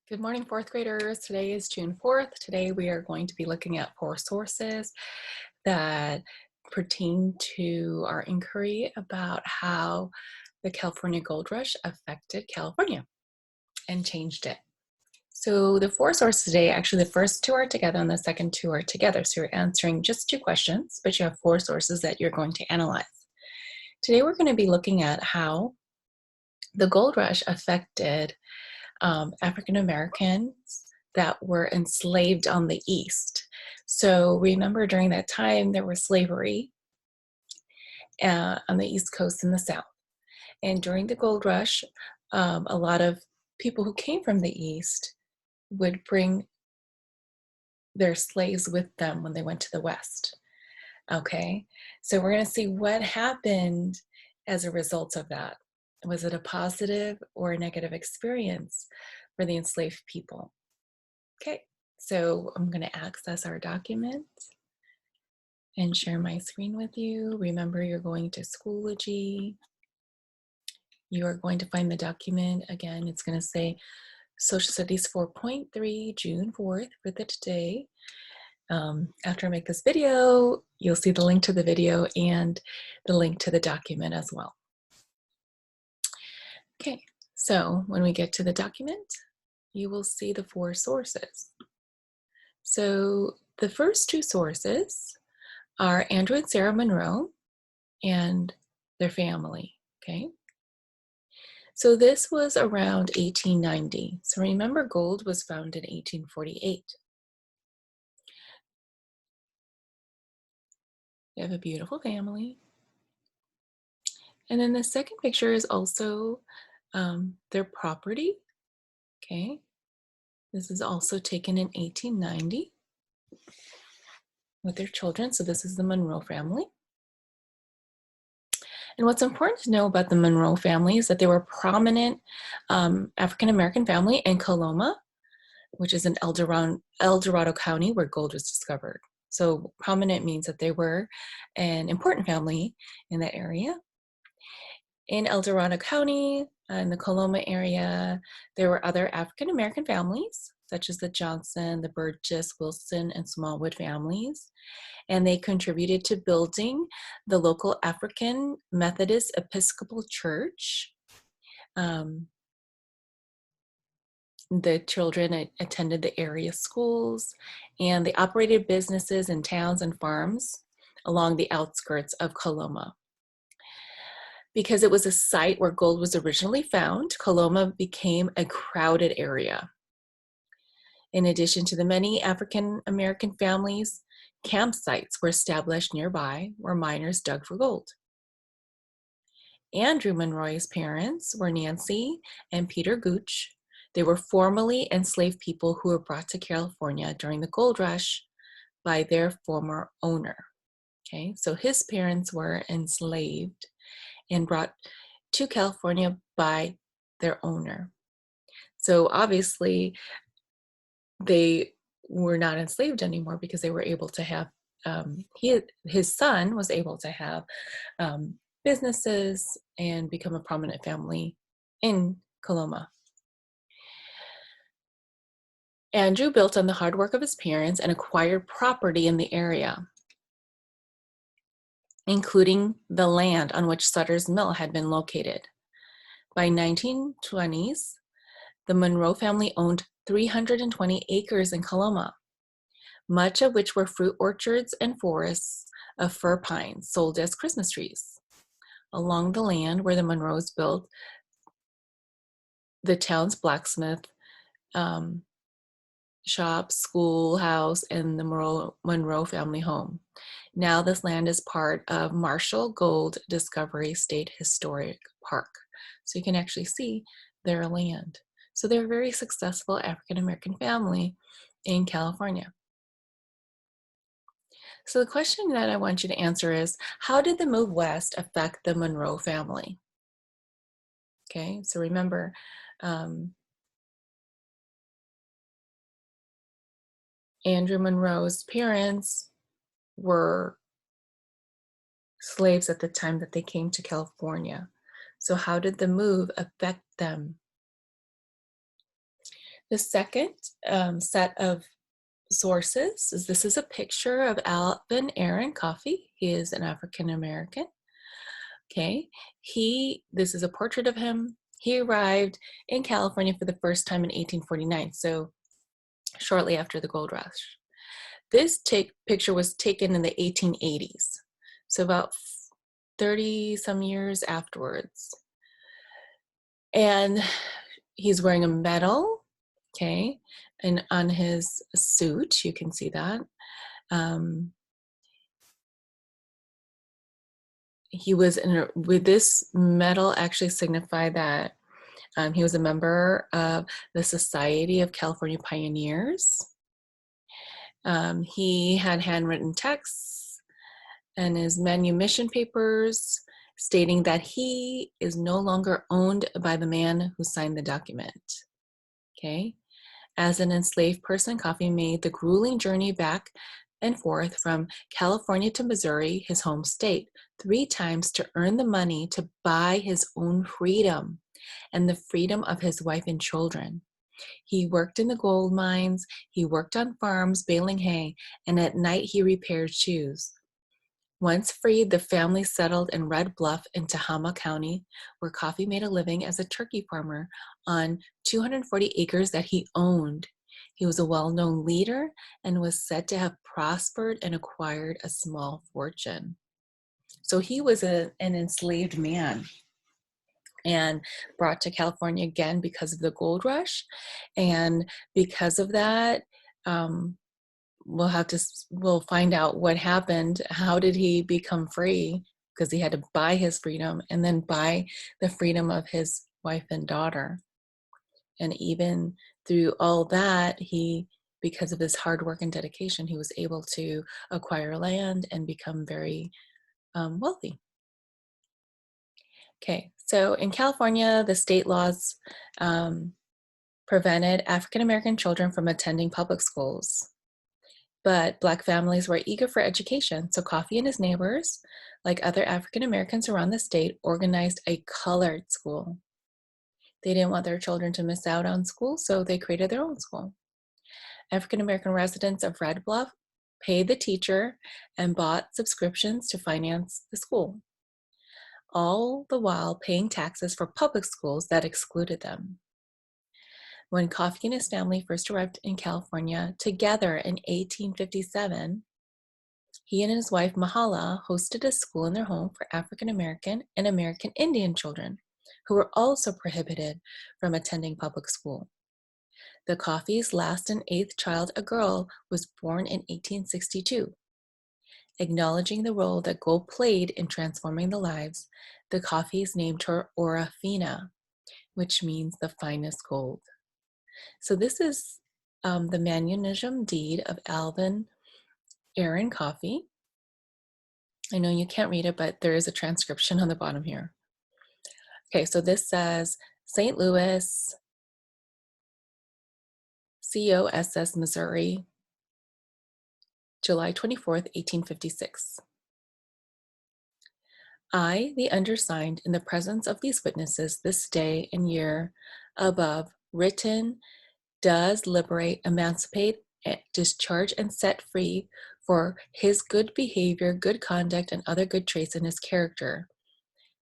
Good morning, fourth graders. Today is June 4th. Today we are going to be looking at 4 sources that pertain to our inquiry about how the California Gold Rush affected California and changed it. So the 4 sources today, actually the first 2 are together and the second 2 are together. So you're answering just 2 questions, but you have 4 sources that you're going to analyze. Today we're going to be looking at how the gold rush affected African Americans that were enslaved on the East. So remember, during that time, there was slavery on the East Coast and the South. And during the gold rush, a lot of people who came from the East would bring their slaves with them when they went to the West. Okay, so we're going to see what happened as a result of that. Was it a positive or a negative experience for the enslaved people? Okay, so I'm going to access our document and share my screen with you. Remember, you're going to Schoology. You are going to find the document. Again, it's going to say Social Studies 4.3, June 4th for the today. After I make this video, you'll see the link to the video and the link to the document as well. Okay, so when we get to the document, you will see the 4 sources. So the first 2 sources are Andrew and Sarah Monroe and their family, okay? So this was around 1890. So remember, gold was found in 1848. They have a beautiful family. And then the second picture is also their property, okay? This is also taken in 1890 with their children. So this is the Monroe family. And what's important to know about the Monroe family is that they were a prominent African-American family in Coloma, which is in El Dorado County where gold was discovered. So prominent means that they were an important family in that area. In El Dorado County, in the Coloma area, there were other African-American families, such as the Johnson, the Burgess, Wilson, and Smallwood families. And they contributed to building the local African Methodist Episcopal Church. The children attended the area schools, and they operated businesses in towns and farms along the outskirts of Coloma. Because it was a site where gold was originally found, Coloma became a crowded area. In addition to the many African American families, campsites were established nearby where miners dug for gold. Andrew Monroe's parents were Nancy and Peter Gooch. They were formerly enslaved people who were brought to California during the gold rush by their former owner. Okay, so his parents were enslaved and brought to California by their owner. So obviously they were not enslaved anymore because they were able to have, his son was able to have businesses and become a prominent family in Coloma. Andrew built on the hard work of his parents and acquired property in the area, including the land on which Sutter's Mill had been located. By 1920s, the Monroe family owned 320 acres in Coloma, much of which were fruit orchards and forests of fir pines sold as Christmas trees. Along the land where the Monroes built the town's blacksmith shop, schoolhouse, and the Monroe family home. Now this land is part of Marshall Gold Discovery State Historic Park. So you can actually see their land. So they're a very successful African-American family in California. So the question that I want you to answer is, how did the move west affect the Monroe family? Okay, so remember, Andrew Monroe's parents were slaves at the time that they came to California. So how did the move affect them? The second set of sources is this is a picture of Alvin Aaron Coffey. He is an African American. Okay, this is a portrait of him. He arrived in California for the first time in 1849, so shortly after the gold rush. This picture was taken in the 1880s, so about 30 some years afterwards. And he's wearing a medal, okay, and on his suit, you can see that. He was with this medal actually signified that he was a member of the Society of California Pioneers. He had handwritten texts and his manumission papers stating that he is no longer owned by the man who signed the document. Okay. As an enslaved person, Coffey made the grueling journey back and forth from California to Missouri, his home state, 3 times to earn the money to buy his own freedom and the freedom of his wife and children. He worked in the gold mines, he worked on farms baling hay, and at night he repaired shoes. Once freed, the family settled in Red Bluff in Tehama County, where Coffey made a living as a turkey farmer on 240 acres that he owned. He was a well-known leader and was said to have prospered and acquired a small fortune. So he was an enslaved man and brought to California again because of the gold rush. And because of that, we'll find out what happened. How did he become free? Because he had to buy his freedom and then buy the freedom of his wife and daughter. And even through all that, because of his hard work and dedication, he was able to acquire land and become very wealthy. Okay, so in California, the state laws prevented African American children from attending public schools. But Black families were eager for education, so Coffey and his neighbors, like other African Americans around the state, organized a colored school. They didn't want their children to miss out on school, so they created their own school. African American residents of Red Bluff paid the teacher and bought subscriptions to finance the school, all the while paying taxes for public schools that excluded them. When Coffey and his family first arrived in California together in 1857, he and his wife Mahala hosted a school in their home for African American and American Indian children who were also prohibited from attending public school. The Coffeys' last and 8th child, a girl, was born in 1862. Acknowledging the role that gold played in transforming the lives, the Coffeys named her Ora Fina, which means the finest gold. So this is the manumission deed of Alvin Aaron Coffey. I know you can't read it, but there is a transcription on the bottom here. Okay, so this says St. Louis, COSS, Missouri, July 24th, 1856. I, the undersigned, in the presence of these witnesses, this day and year above, written, does liberate, emancipate, discharge, and set free for his good behavior, good conduct, and other good traits in his character,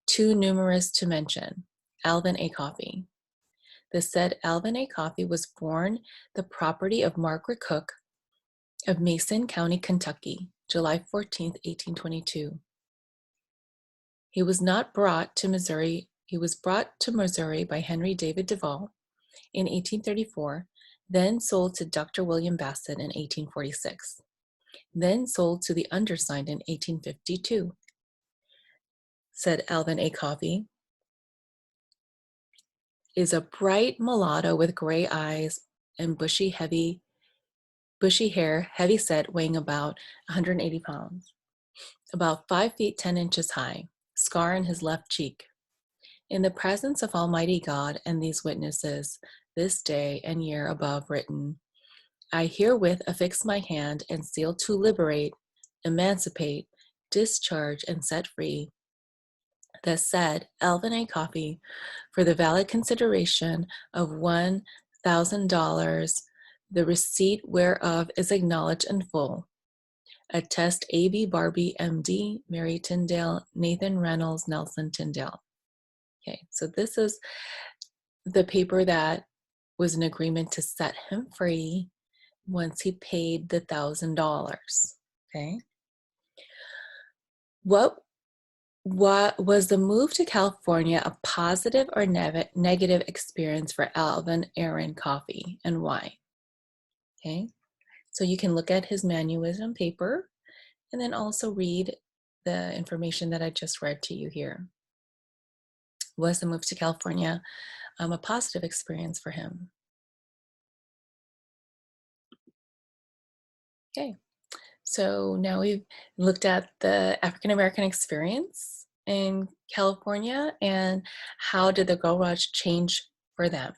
too numerous to mention. Alvin A. Coffey. The said Alvin A. Coffey was born the property of Margaret Cook of Mason County, Kentucky, July 14th, 1822. He was not brought to Missouri. He was brought to Missouri by Henry David Duval in 1834, then sold to Dr. William Bassett in 1846, then sold to the undersigned in 1852. Said Alvin A. Coffey is a bright mulatto with gray eyes and bushy hair, heavy set, weighing about 180 pounds, about 5 feet 10 inches high, scar in his left cheek. In the presence of Almighty God and these witnesses, this day and year above written, I herewith affix my hand and seal to liberate, emancipate, discharge, and set free the said Alvin A. Coffey for the valid consideration of $1,000, the receipt whereof is acknowledged in full. Attest A.B. Barbie, M.D., Mary Tyndale, Nathan Reynolds, Nelson Tyndale. Okay, so this is the paper that was an agreement to set him free once he paid the $1,000. Okay. What was the move to California a positive or negative experience for Alvin Aaron Coffey, and why? Okay, so you can look at his mannerism paper and then also read the information that I just read to you here. Was the move to California a positive experience for him? Okay, so now we've looked at the African American experience in California and how did the Gold Rush change for them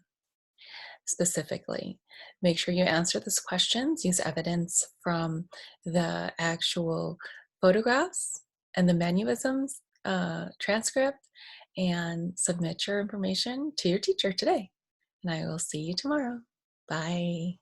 specifically. Make sure you answer these questions, use evidence from the actual photographs and the mannerisms transcript, and submit your information to your teacher today. And I will see you tomorrow. Bye.